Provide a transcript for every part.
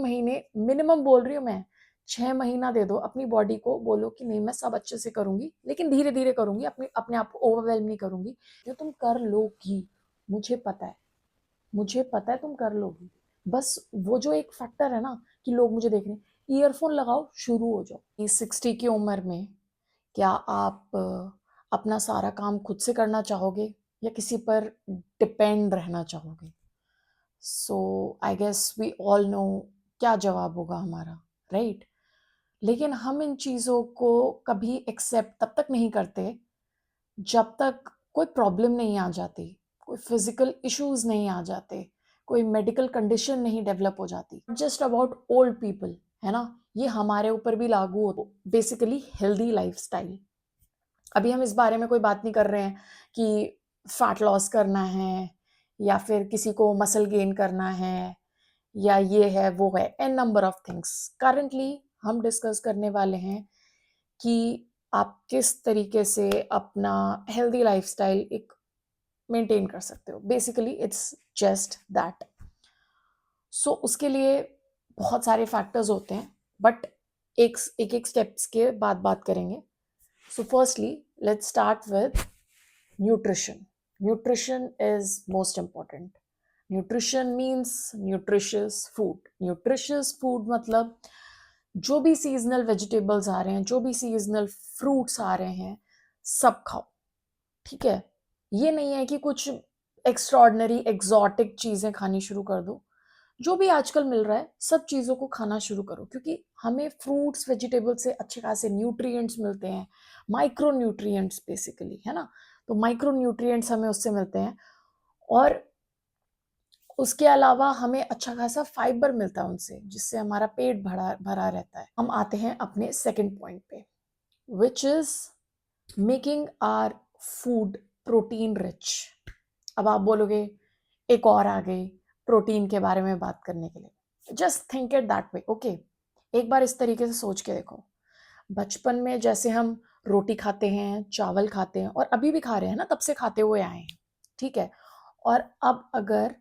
महीने मिनिमम बोल रही हूँ मैं, 6 महीना दे दो अपनी बॉडी को, बोलो कि नहीं मैं सब अच्छे से करूंगी, लेकिन धीरे धीरे करूंगी, अपने आप को ओवरवेलम नहीं करूंगी। जो तुम कर लोगी, मुझे पता है, मुझे पता है तुम कर लोगी। बस वो जो एक फैक्टर है ना कि लोग मुझे देख रहे हैं, ईयरफोन लगाओ, शुरू हो जाओ। इस 60 की उम्र में क्या आप अपना सारा काम खुद से करना चाहोगे या किसी पर डिपेंड रहना चाहोगे? So I guess we all know क्या जवाब होगा हमारा, राइट? लेकिन हम इन चीज़ों को कभी एक्सेप्ट तब तक नहीं करते जब तक कोई प्रॉब्लम नहीं आ जाती, कोई फिजिकल इश्यूज नहीं आ जाते, कोई मेडिकल कंडीशन नहीं डेवलप हो जाती। जस्ट अबाउट ओल्ड पीपल, है ना, ये हमारे ऊपर भी लागू हो। Basically healthy lifestyle. अभी हम इस बारे में कोई बात नहीं कर रहे हैं कि फैट लॉस करना है या फिर किसी को मसल गेन करना है या ये है वो है, an number of things. Currently हम डिस्कस करने वाले हैं कि आप किस तरीके से अपना हेल्दी लाइफस्टाइल एक मेंटेन कर सकते हो। Basically it's just that. So उसके लिए बहुत सारे फैक्टर्स होते हैं, बट एक एक स्टेप्स के बाद बात करेंगे। So firstly, let's start with nutrition. Nutrition is most important. Nutrition means nutritious food. Nutritious food मतलब जो भी सीजनल वेजिटेबल्स आ रहे हैं, जो भी सीजनल फ्रूट्स आ रहे हैं, सब खाओ, ठीक है? ये नहीं है कि कुछ एक्स्ट्रॉर्डनरी एग्जॉटिक चीजें खानी शुरू कर दो। जो भी आजकल मिल रहा है सब चीज़ों को खाना शुरू करो, क्योंकि हमें फ्रूट्स वेजिटेबल्स से अच्छे खासे न्यूट्रिएंट्स मिलते हैं, माइक्रो न्यूट्रिएंट्स बेसिकली, है ना। तो माइक्रो न्यूट्रिएंट्स हमें उससे मिलते हैं, और उसके अलावा हमें अच्छा खासा फाइबर मिलता है उनसे, जिससे हमारा पेट भरा भरा रहता है। हम आते हैं अपने सेकंड पॉइंट पे, which is making our food protein rich. अब आप बोलोगे एक और आ गई प्रोटीन के बारे में बात करने के लिए। Just think it that way, okay. एक बार इस तरीके से सोच के देखो, बचपन में जैसे हम रोटी खाते हैं, चावल खाते हैं, और अभी भी खा रहे हैं ना, तब से खाते हुए आए हैं, ठीक है। और अब अगर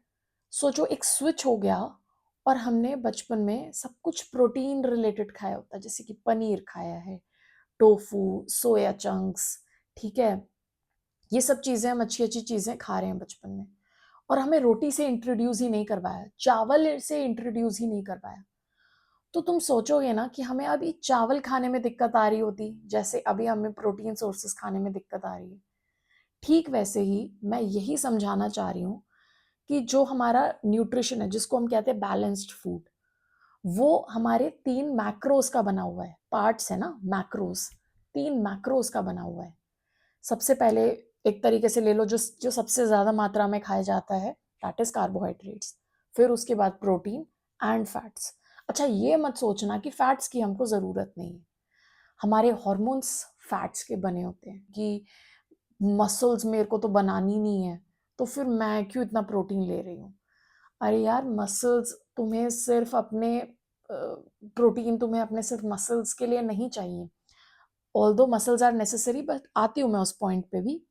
सोचो एक स्विच हो गया और हमने बचपन में सब कुछ प्रोटीन रिलेटेड खाया होता, जैसे कि पनीर खाया है, टोफू, सोया चंक्स, ठीक है, ये सब चीजें हम अच्छी अच्छी चीजें खा रहे हैं बचपन में, और हमें रोटी से इंट्रोड्यूस ही नहीं करवाया, चावल से इंट्रोड्यूस ही नहीं करवाया। तो तुम सोचोगे ना कि हमें अभी चावल खाने में दिक्कत आ रही होती, जैसे अभी हमें प्रोटीन सोर्सेस खाने में दिक्कत आ रही है। ठीक वैसे ही मैं यही समझाना चाह रही हूँ कि जो हमारा न्यूट्रिशन है, जिसको हम कहते हैं बैलेंस्ड फूड, वो हमारे 3 मैक्रोस का बना हुआ है। पार्ट्स है ना, मैक्रोस, 3 मैक्रोस का बना हुआ है। सबसे पहले एक तरीके से ले लो, जो जो सबसे ज्यादा मात्रा में खाया जाता है, दैट इज कार्बोहाइड्रेट्स। फिर उसके बाद प्रोटीन एंड फैट्स। अच्छा, ये मत सोचना कि फैट्स की हमको जरूरत नहीं है। हमारे हॉर्मोन्स फैट्स के बने होते हैं, कि मसल्स मेरे को तो बनानी नहीं है, तो फिर मैं क्यों इतना प्रोटीन ले रही हूँ? अरे यार, मसल्स तुम्हें सिर्फ अपने प्रोटीन तुम्हें अपने सिर्फ मसल्स के लिए नहीं चाहिए। Although muscles are necessary, but आती हूँ मैं उस पॉइंट पे भी।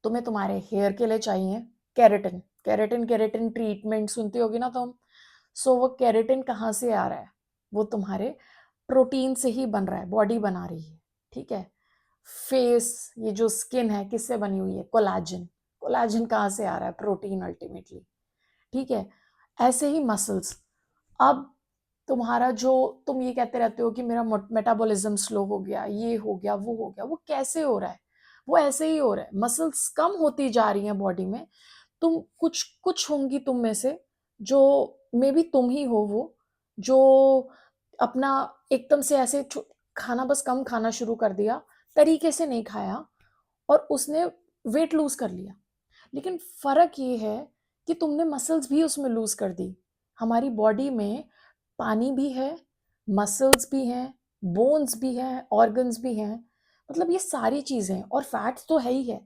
तुम्हें तुम्हारे हेयर के लिए चाहिए केराटिन। केराटिन केराटिन ट्रीटमेंट सुनती होगी ना तुम। सो वो केराटिन कहाँ से आ रहा है? वो तुम्हारे प्रोटीन से ही बन रहा है, बॉडी बना रही है, ठीक है। फेस, ये जो स्किन है किससे बनी हुई है? कोलाजन। कोलाजन कहाँ से आ रहा है? प्रोटीन अल्टीमेटली, ठीक है। ऐसे ही मसल्स। अब तुम्हारा जो, तुम ये कहते रहते हो कि मेरा मेटाबॉलिज्म स्लो हो गया, ये हो गया, वो हो गया, वो कैसे हो रहा है? वो ऐसे ही हो रहा है, मसल्स कम होती जा रही हैं बॉडी में। तुम कुछ कुछ होंगी तुम में से, जो मे बी तुम ही हो वो, जो अपना एकदम से ऐसे खाना बस कम खाना शुरू कर दिया, तरीके से नहीं खाया, और उसने वेट लूज कर लिया। लेकिन फर्क ये है कि तुमने मसल्स भी उसमें लूज कर दी। हमारी बॉडी में पानी भी है, मसल्स भी हैं, बोन्स भी हैं, ऑर्गन्स भी हैं, मतलब ये सारी चीजें, और फैट्स तो है ही है।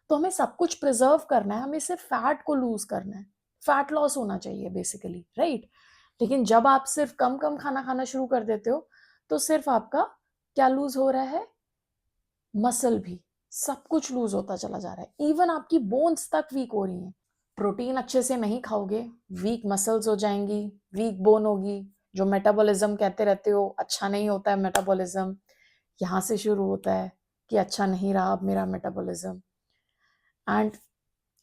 तो हमें सब कुछ प्रिजर्व करना है, हमें सिर्फ फैट को लूज करना है। फैट लॉस होना चाहिए बेसिकली, राइट। लेकिन जब आप सिर्फ कम कम खाना खाना शुरू कर देते हो, तो सिर्फ आपका क्या लूज हो रहा है? मसल भी, सब कुछ लूज होता चला जा रहा है, इवन आपकी बोन्स तक वीक हो रही हैं। प्रोटीन अच्छे से नहीं खाओगे, वीक मसल्स हो जाएंगी, वीक बोन होगी, जो मेटाबॉलिज्म कहते रहते हो अच्छा नहीं होता है मेटाबॉलिज्म, यहाँ से शुरू होता है कि अच्छा नहीं रहा अब मेरा मेटाबॉलिज्म, एंड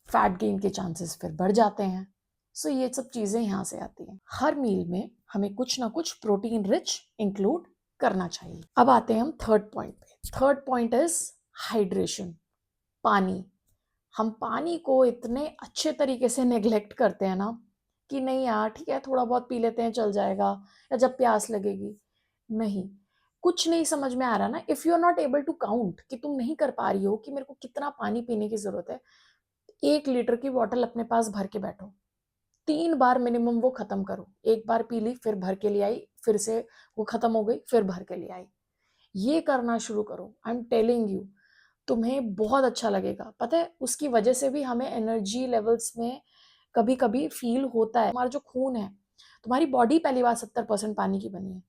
फैट गेन के चांसेस फिर बढ़ जाते हैं। सो ये सब चीज़ें यहाँ से आती हैं। हर मील में हमें कुछ ना कुछ प्रोटीन रिच इंक्लूड करना चाहिए। अब आते हैं हम थर्ड पॉइंट पे। थर्ड पॉइंट इज हाइड्रेशन, पानी। हम पानी को इतने अच्छे तरीके से नेग्लेक्ट करते हैं ना कि नहीं यार ठीक है थोड़ा बहुत पी लेते हैं चल जाएगा, या जब प्यास लगेगी। नहीं, कुछ नहीं समझ में आ रहा ना, if you are not able to count, कि तुम नहीं कर पा रही हो कि मेरे को कितना पानी पीने की जरूरत है, 1 लीटर की बॉटल अपने पास भर के बैठो, 3 बार मिनिमम वो खत्म करो। एक बार पी ली, फिर भर के ले आई, फिर से वो खत्म हो गई, फिर भर के ले आई। ये करना शुरू करो। आई एम टेलिंग यू, तुम्हें बहुत अच्छा लगेगा। पता है उसकी वजह से भी हमें एनर्जी लेवल्स में कभी कभी फील होता है। हमारा जो खून है, तुम्हारी बॉडी पहली बार 70% पानी की बनी है,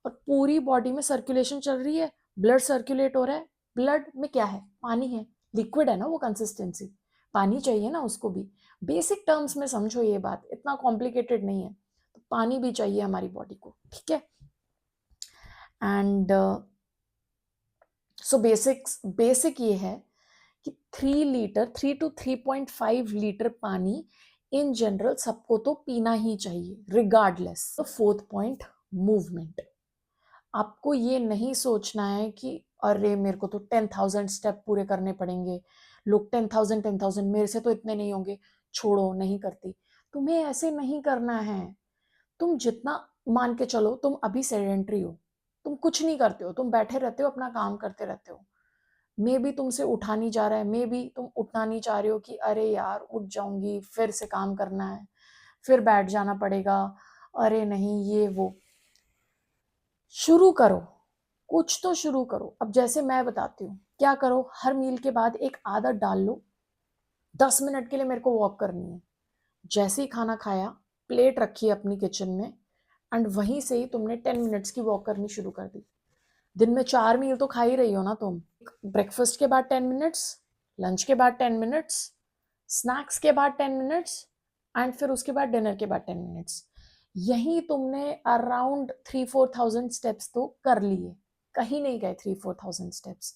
और पूरी बॉडी में सर्कुलेशन चल रही है, ब्लड सर्कुलेट हो रहा है। ब्लड में क्या है? पानी है, लिक्विड है ना वो, कंसिस्टेंसी पानी चाहिए ना उसको भी। बेसिक टर्म्स में समझो ये बात, इतना कॉम्प्लिकेटेड नहीं है। तो पानी भी चाहिए हमारी बॉडी को, ठीक है। एंड सो बेसिक ये है कि 3 लीटर, 3 to 3.5 लीटर पानी इन जनरल सबको तो पीना ही चाहिए रिगार्डलेस। तो फोर्थ पॉइंट, मूवमेंट। आपको ये नहीं सोचना है कि अरे मेरे को तो 10,000 स्टेप पूरे करने पड़ेंगे, लोग 10,000 मेरे से तो इतने नहीं होंगे, छोड़ो नहीं करती। तुम्हें ऐसे नहीं करना है। तुम जितना, मान के चलो तुम अभी सेडेंट्री हो, तुम कुछ नहीं करते हो, तुम बैठे रहते हो अपना काम करते रहते हो, मे बी तुमसे उठा नहीं जा रहा है, मे बी तुम उठना नहीं चाह रहे हो कि अरे यार उठ जाऊंगी फिर से काम करना है, फिर बैठ जाना पड़ेगा, अरे नहीं ये वो। शुरू करो, कुछ तो शुरू करो। अब जैसे मैं बताती हूँ क्या करो, हर मील के बाद एक आदत डाल लो, 10 मिनट के लिए मेरे को वॉक करनी है। जैसे ही खाना खाया, प्लेट रखी अपनी किचन में, एंड वहीं से ही तुमने 10 मिनट्स की वॉक करनी शुरू कर दी। दिन में 4 मील तो खा ही रही हो ना तुम। ब्रेकफास्ट के बाद 10 मिनट्स, लंच के बाद 10 मिनट्स, स्नैक्स के बाद 10 मिनट्स, एंड फिर उसके बाद डिनर के बाद 10 मिनट्स। यही तुमने अराउंड 3-4 थाउजेंड स्टेप्स तो कर लिए, कहीं नहीं गए 3-4 थाउजेंड स्टेप्स।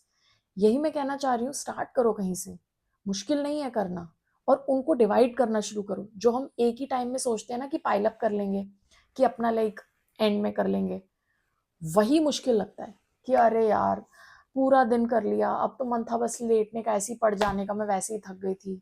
यही मैं कहना चाह रही हूँ, स्टार्ट करो कहीं से, मुश्किल नहीं है करना। और उनको डिवाइड करना शुरू करो। जो हम एक ही टाइम में सोचते हैं ना कि पाइल अप कर लेंगे, कि अपना लाइक एंड में कर लेंगे, वही मुश्किल लगता है कि अरे यार पूरा दिन कर लिया, अब तो मन था बस लेटने का, ऐसी पड़ जाने का, मैं वैसे ही थक गई थी,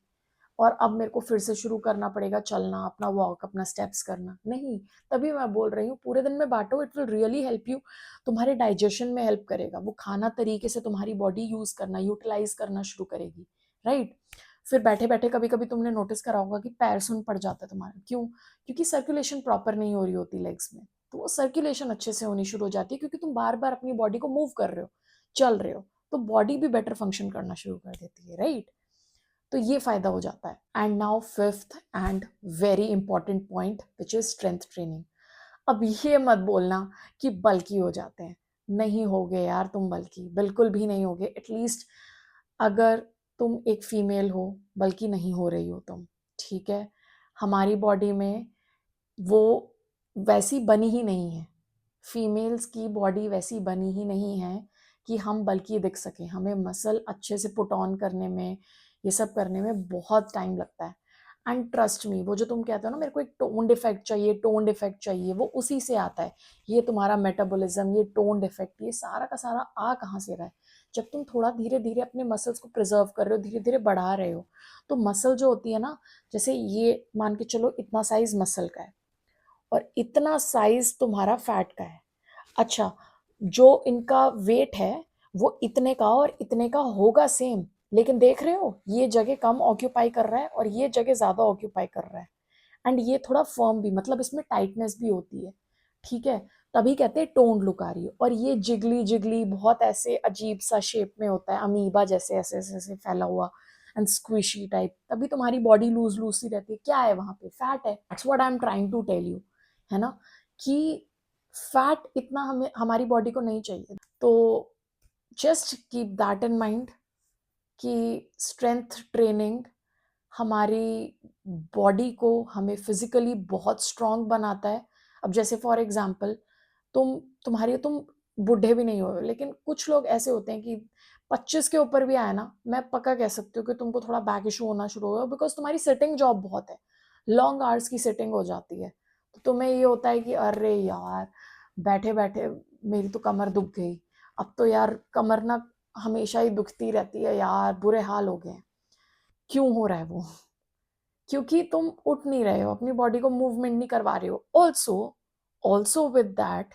और अब मेरे को फिर से शुरू करना पड़ेगा चलना, अपना वॉक, अपना स्टेप्स करना। नहीं, तभी मैं बोल रही हूँ पूरे दिन में बांटो, it will really help you. तुम्हारे डाइजेशन में हेल्प करेगा, वो खाना तरीके से तुम्हारी बॉडी यूज करना, यूटिलाइज करना शुरू करेगी, राइट। फिर बैठे बैठे कभी कभी तुमने नोटिस करा होगा कि पैर सुन पड़ जाता है तुम्हारा, क्यों? क्योंकि सर्कुलेशन प्रॉपर नहीं हो रही होती लेग्स में। तो वो सर्कुलेशन अच्छे से होनी शुरू हो जाती है, क्योंकि तुम बार बार अपनी बॉडी को मूव कर रहे हो, चल रहे हो, तो बॉडी भी बेटर फंक्शन करना शुरू कर देती है, राइट। तो ये फायदा हो जाता है। And now fifth and very important point which is strength training. अब ये मत बोलना कि बल्कि हो जाते हैं, नहीं होगे यार तुम बल्कि, बिल्कुल भी नहीं होगे। एटलीस्ट अगर तुम एक फीमेल हो, बल्कि नहीं हो रही हो तुम, ठीक है, हमारी बॉडी में वो वैसी बनी ही नहीं है, फीमेल्स की बॉडी वैसी बनी ही नहीं है कि हम बल्कि दिख सके। हमें मसल अच्छे से पुट ऑन करने में, ये सब करने में बहुत टाइम लगता है। एंड ट्रस्ट मी, वो जो तुम कहते हो ना मेरे को एक टोन्ड इफेक्ट चाहिए, टोन्ड इफेक्ट चाहिए, वो उसी से आता है। ये तुम्हारा मेटाबॉलिज्म, ये टोन्ड इफेक्ट, ये सारा का सारा आ कहाँ से रहा है? जब तुम थोड़ा धीरे धीरे अपने मसल्स को प्रिजर्व कर रहे हो, धीरे धीरे बढ़ा रहे हो, तो मसल जो होती है ना, जैसे ये मान के चलो इतना साइज मसल का है, और इतना साइज तुम्हारा फैट का है। अच्छा, जो इनका वेट है वो इतने का और इतने का होगा सेम, लेकिन देख रहे हो ये जगह कम ऑक्यूपाई कर रहा है और ये जगह ज्यादा ऑक्यूपाई कर रहा है। एंड ये थोड़ा फर्म भी, मतलब इसमें टाइटनेस भी होती है, ठीक है, तभी कहते हैं टोन्ड लुक आ रही है। और ये जिगली जिगली बहुत ऐसे अजीब सा शेप में होता है, अमीबा जैसे ऐसे ऐसे ऐसे फैला हुआ, एंड स्क्विशी टाइप, तभी तुम्हारी बॉडी लूज लूज सी रहती है। क्या है वहां पे? फैट है। That's what I am trying to tell you, है ना, कि फैट इतना हमें, हमारी बॉडी को नहीं चाहिए। तो just keep that in mind कि स्ट्रेंथ ट्रेनिंग हमारी बॉडी को, हमें फिजिकली बहुत स्ट्रांग बनाता है, अब जैसे फॉर एग्जांपल तुम बूढ़े भी नहीं हो, लेकिन कुछ लोग ऐसे होते हैं कि 25 के ऊपर भी आए ना, मैं पक्का कह सकती हूँ कि तुमको थोड़ा बैक इशू होना शुरू होगा, बिकॉज तुम्हारी सिटिंग जॉब बहुत है, लॉन्ग आवर्स की सिटिंग हो जाती है। तो तुम्हें ये होता है कि अरे यार, बैठे बैठे मेरी तो कमर दुख गई, अब तो यार कमर ना हमेशा ही दुखती रहती है यार, बुरे हाल हो गए हैं। क्यों हो रहा है वो? क्योंकि तुम उठ नहीं रहे हो, अपनी बॉडी को मूवमेंट नहीं करवा रहे हो। ऑल्सो ऑल्सो विद दैट,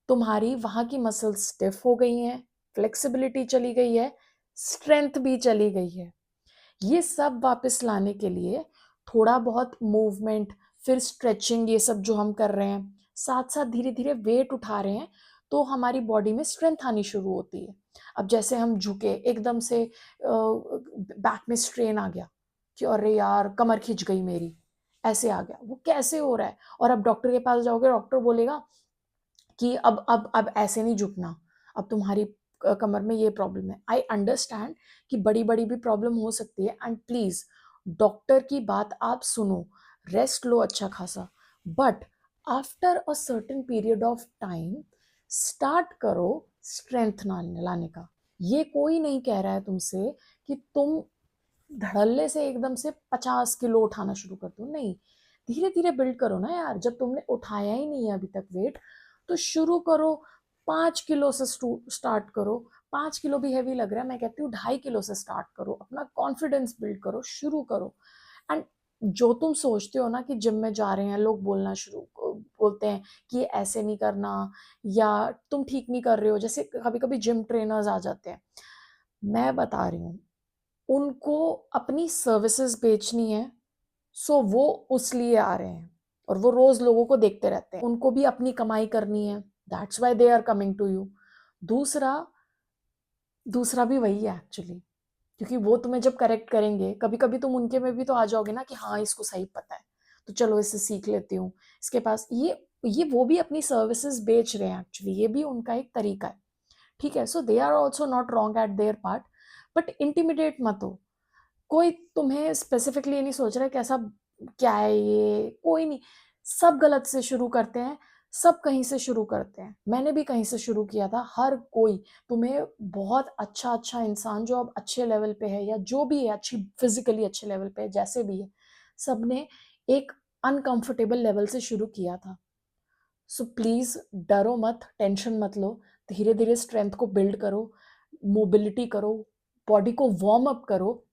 तुम्हारी वहां की मसल स्टिफ हो गई हैं, फ्लेक्सिबिलिटी चली गई है, स्ट्रेंथ भी चली गई है। ये सब वापस लाने के लिए थोड़ा बहुत मूवमेंट, फिर स्ट्रेचिंग, ये सब जो हम कर रहे हैं, साथ साथ धीरे धीरे वेट उठा रहे हैं, तो हमारी बॉडी में स्ट्रेंथ आनी शुरू होती है। अब जैसे हम झुके एकदम से, बैक में स्ट्रेन आ गया कि अरे यार कमर खिंच गई मेरी, ऐसे आ गया, वो कैसे हो रहा है? और अब डॉक्टर के पास जाओगे, डॉक्टर बोलेगा कि अब ऐसे नहीं झुकना, अब तुम्हारी कमर में ये प्रॉब्लम है। आई अंडरस्टैंड कि बड़ी बड़ी भी प्रॉब्लम हो सकती है, एंड प्लीज डॉक्टर की बात आप सुनो, रेस्ट लो अच्छा खासा, but after a certain period of time start करो स्ट्रेंथ लाने का। ये कोई नहीं कह रहा है तुमसे कि तुम धड़ल्ले से एकदम से 50 किलो उठाना शुरू कर दो, नहीं, धीरे धीरे बिल्ड करो ना यार। जब तुमने उठाया ही नहीं है अभी तक वेट, तो शुरू करो 5 किलो से, स्टार्ट करो। 5 किलो भी हैवी लग रहा है, मैं कहती हूँ 2.5 किलो से स्टार्ट करो, अपना कॉन्फिडेंस बिल्ड करो, शुरू करो। एंड जो तुम सोचते हो ना कि जिम में जा रहे हैं लोग बोलना शुरू बोलते हैं कि ये ऐसे नहीं करना, या तुम ठीक नहीं कर रहे हो, जैसे कभी कभी जिम ट्रेनर्स आ जाते हैं, मैं बता रही हूँ, उनको अपनी सर्विसेज बेचनी है, सो वो उस लिए आ रहे हैं, और वो रोज लोगों को देखते रहते हैं, उनको भी अपनी कमाई करनी है, that's why they are coming to you. दूसरा दूसरा भी वही है एक्चुअली, क्योंकि वो तुम्हें जब करेक्ट करेंगे, कभी कभी तुम उनके में भी तो आ जाओगे ना कि हाँ इसको सही पता है, तो चलो इससे सीख लेती हूँ, इसके पास ये वो भी अपनी सर्विसेज बेच रहे हैं एक्चुअली, ये भी उनका एक तरीका है, ठीक है। So they are also not wrong at their part, but intimidate मत हो। कोई तुम्हें स्पेसिफिकली नहीं सोच रहा है कैसा, क्या है ये, कोई नहीं। सब गलत से शुरू करते हैं, सब कहीं से शुरू करते हैं, मैंने भी कहीं से शुरू किया था, हर कोई। तुम्हें बहुत अच्छा अच्छा इंसान जो अब अच्छे लेवल पे है, या जो भी है अच्छी फिजिकली अच्छे लेवल पे है, जैसे भी है, सबने एक अनकंफर्टेबल लेवल से शुरू किया था। सो प्लीज डरो मत, टेंशन मत लो, धीरे धीरे स्ट्रेंथ को बिल्ड करो, मोबिलिटी करो, बॉडी को वार्म अप करो,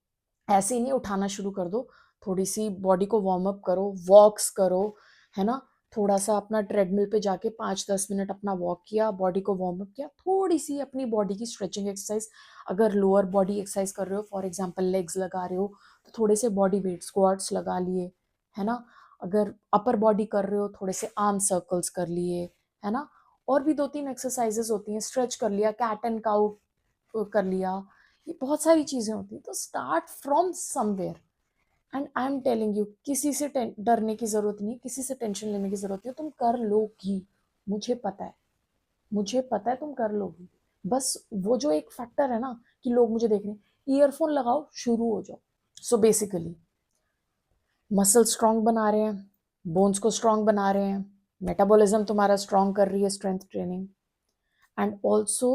ऐसे ही नहीं उठाना शुरू कर दो। थोड़ी सी बॉडी को वार्म अप करो, वॉक्स करो, है ना, थोड़ा सा अपना ट्रेडमिल पे जाके 5-10 मिनट अपना वॉक किया, बॉडी को वार्म अप किया, थोड़ी सी अपनी बॉडी की स्ट्रेचिंग एक्सरसाइज, अगर लोअर बॉडी एक्सरसाइज कर रहे हो, फॉर एग्जांपल लेग्स लगा रहे हो, तो थोड़े से बॉडी वेट स्क्वाट्स लगा लिए, है ना, अगर अपर बॉडी कर रहे हो, थोड़े से आर्म सर्कल्स कर लिए, है ना, और भी 2-3 एक्सरसाइजेस होती हैं, स्ट्रेच कर लिया, कैट एंड काउ कर लिया, ये बहुत सारी चीजें होती हैं। तो start from somewhere, and I am telling you, किसी से डरने की जरूरत नहीं, किसी से टेंशन लेने की जरूरत नहीं, तुम कर लोगी, मुझे पता है, मुझे पता है तुम कर लोगी। बस वो जो एक फैक्टर है ना कि लोग मुझे देख रहे हैं, ईयरफोन लगाओ, शुरू हो जाओ। सो बेसिकली मसल स्ट्रांग बना रहे हैं, बोन्स को स्ट्रांग बना रहे हैं, मेटाबॉलिज्म तुम्हारा स्ट्रांग कर रही है strength training, and also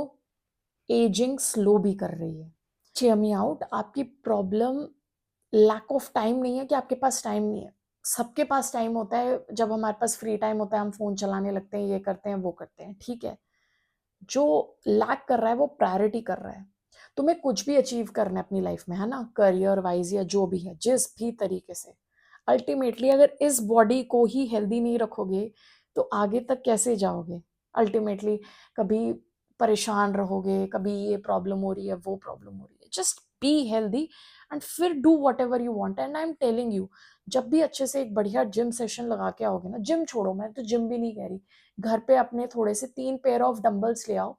ageing slow भी कर रही है। हियर मी आउट, आपकी प्रॉब्लम लैक ऑफ टाइम नहीं है कि आपके पास टाइम नहीं है, सबके पास टाइम होता है, जब हमारे पास फ्री टाइम होता है हम फोन चलाने लगते हैं, ये करते हैं वो करते हैं, ठीक है। जो लैक कर रहा है वो प्रायोरिटी कर रहा है। तुम्हें कुछ भी अचीव करना है अपनी लाइफ में, है ना, करियर वाइज या जो भी है, जिस भी तरीके से, अल्टीमेटली अगर इस बॉडी को ही हेल्दी नहीं रखोगे तो आगे तक कैसे जाओगे? अल्टीमेटली कभी परेशान रहोगे, कभी ये प्रॉब्लम हो रही है, वो प्रॉब्लम हो रही है। जस्ट बी हेल्दी एंड फिर do what ever you want, and I am telling you, जब भी अच्छे से एक बढ़िया जिम सेशन लगा के आओगे ना, जिम छोड़ो, मैं तो जिम भी नहीं कह रही, घर पे अपने थोड़े से 3 पेयर ऑफ डंबल्स ले आओ,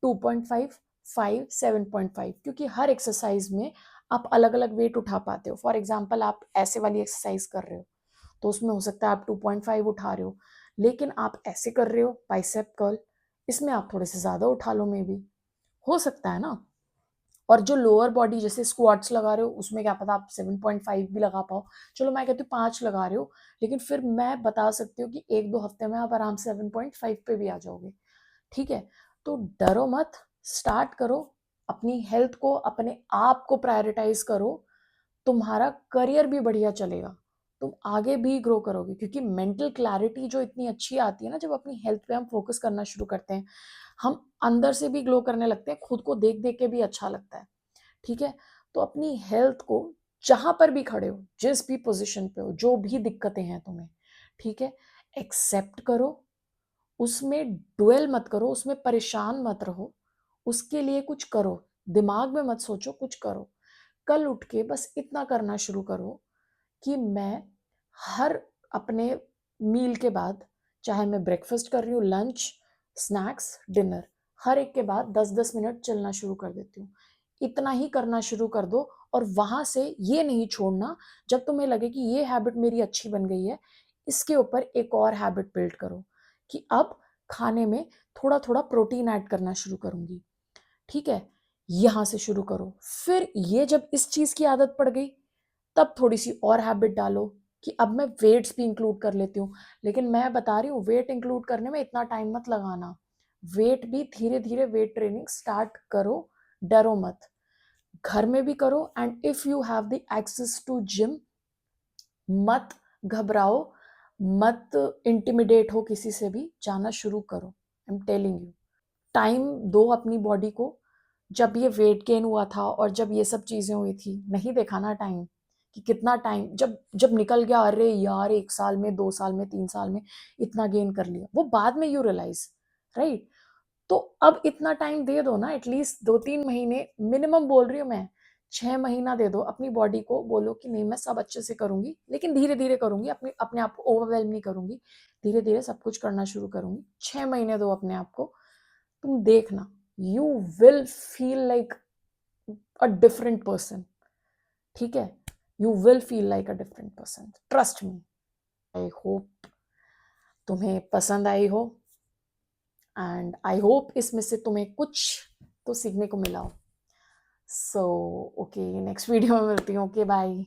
2.5, 5, 7.5, क्योंकि हर एक्सरसाइज में आप अलग अलग वेट उठा पाते हो। फॉर एग्जाम्पल आप ऐसे वाली एक्सरसाइज कर रहे हो, तो उसमें हो सकता है आप 2.5 उठा रहे हो, लेकिन आप ऐसे कर रहे हो बाइसेप कर्ल, इसमें आप थोड़े से ज्यादा उठा लो, में भी हो सकता है ना। और जो लोअर बॉडी जैसे स्क्वाट्स लगा रहे हो उसमें क्या पता आप 7.5 भी लगा पाओ, चलो मैं कहती हूँ 5 लगा रहे हो, लेकिन फिर मैं बता सकती हूँ कि 1-2 हफ्ते में आप आराम से 7.5 पे भी आ जाओगे। ठीक है? तो डरो मत, स्टार्ट करो, अपनी हेल्थ को, अपने आप को प्रायोरिटाइज करो, तुम्हारा करियर भी बढ़िया चलेगा, तुम आगे भी ग्रो करोगे, क्योंकि मेंटल क्लैरिटी जो इतनी अच्छी आती है ना जब अपनी हेल्थ पे हम फोकस करना शुरू करते हैं, हम अंदर से भी ग्लो करने लगते हैं, खुद को देख देख के भी अच्छा लगता है। ठीक है? तो अपनी हेल्थ को जहां पर भी खड़े हो, जिस भी पोजीशन पे हो, जो भी दिक्कतें हैं तुम्हें, ठीक है, एक्सेप्ट करो, उसमें ड्वेल मत करो, उसमें परेशान मत रहो, उसके लिए कुछ करो, दिमाग में मत सोचो, कुछ करो। कल उठ के बस इतना करना शुरू करो कि मैं हर अपने मील के बाद, चाहे मैं ब्रेकफास्ट कर रही हूँ, लंच, स्नैक्स, डिनर, हर एक के बाद 10-10 मिनट चलना शुरू कर देती हूँ। इतना ही करना शुरू कर दो, और वहां से ये नहीं छोड़ना, जब तुम्हें लगे कि ये हैबिट मेरी अच्छी बन गई है, इसके ऊपर एक और हैबिट बिल्ड करो कि अब खाने में थोड़ा थोड़ा प्रोटीन ऐड करना शुरू करूंगी। ठीक है? यहां से शुरू करो। फिर ये जब इस चीज की आदत पड़ गई, तब थोड़ी सी और हैबिट डालो कि अब मैं वेट्स भी इंक्लूड कर लेती हूँ। लेकिन मैं बता रही हूँ, वेट इंक्लूड करने में इतना टाइम मत लगाना, वेट भी धीरे धीरे वेट ट्रेनिंग स्टार्ट करो, डरो मत, घर में भी करो, and if you have the access to gym, मत घबराओ, मत इंटिमिडेट हो किसी से भी, जाना शुरू करो। I am telling you, time दो अपनी बॉडी को। जब ये वेट गेन हुआ था और जब ये सब चीजें हुई थी, नहीं देखा ना टाइम कि कितना टाइम, जब जब निकल गया, अरे यार 1 साल में, 2 साल में, 3 साल में इतना गेन कर लिया, वो बाद में यू रियलाइज, राइट? तो अब इतना टाइम दे दो ना, एटलीस्ट 2-3 महीने मिनिमम बोल रही हूँ मैं, 6 महीना दे दो अपनी बॉडी को, बोलो कि नहीं मैं सब अच्छे से करूंगी, लेकिन धीरे धीरे करूंगी, अपने अपने आप को ओवरवेलम नहीं करूंगी, धीरे धीरे सब कुछ करना शुरू करूंगी। 6 महीने दो अपने आप को, तुम देखना, you will feel like a different person. ठीक है? You will feel like a different person, trust me. I hope तुम्हें पसंद आई हो, एंड आई होप इसमें से तुम्हें कुछ तो सीखने को मिला हो। सो ओके, नेक्स्ट वीडियो में मिलती हूँ। Okay, bye.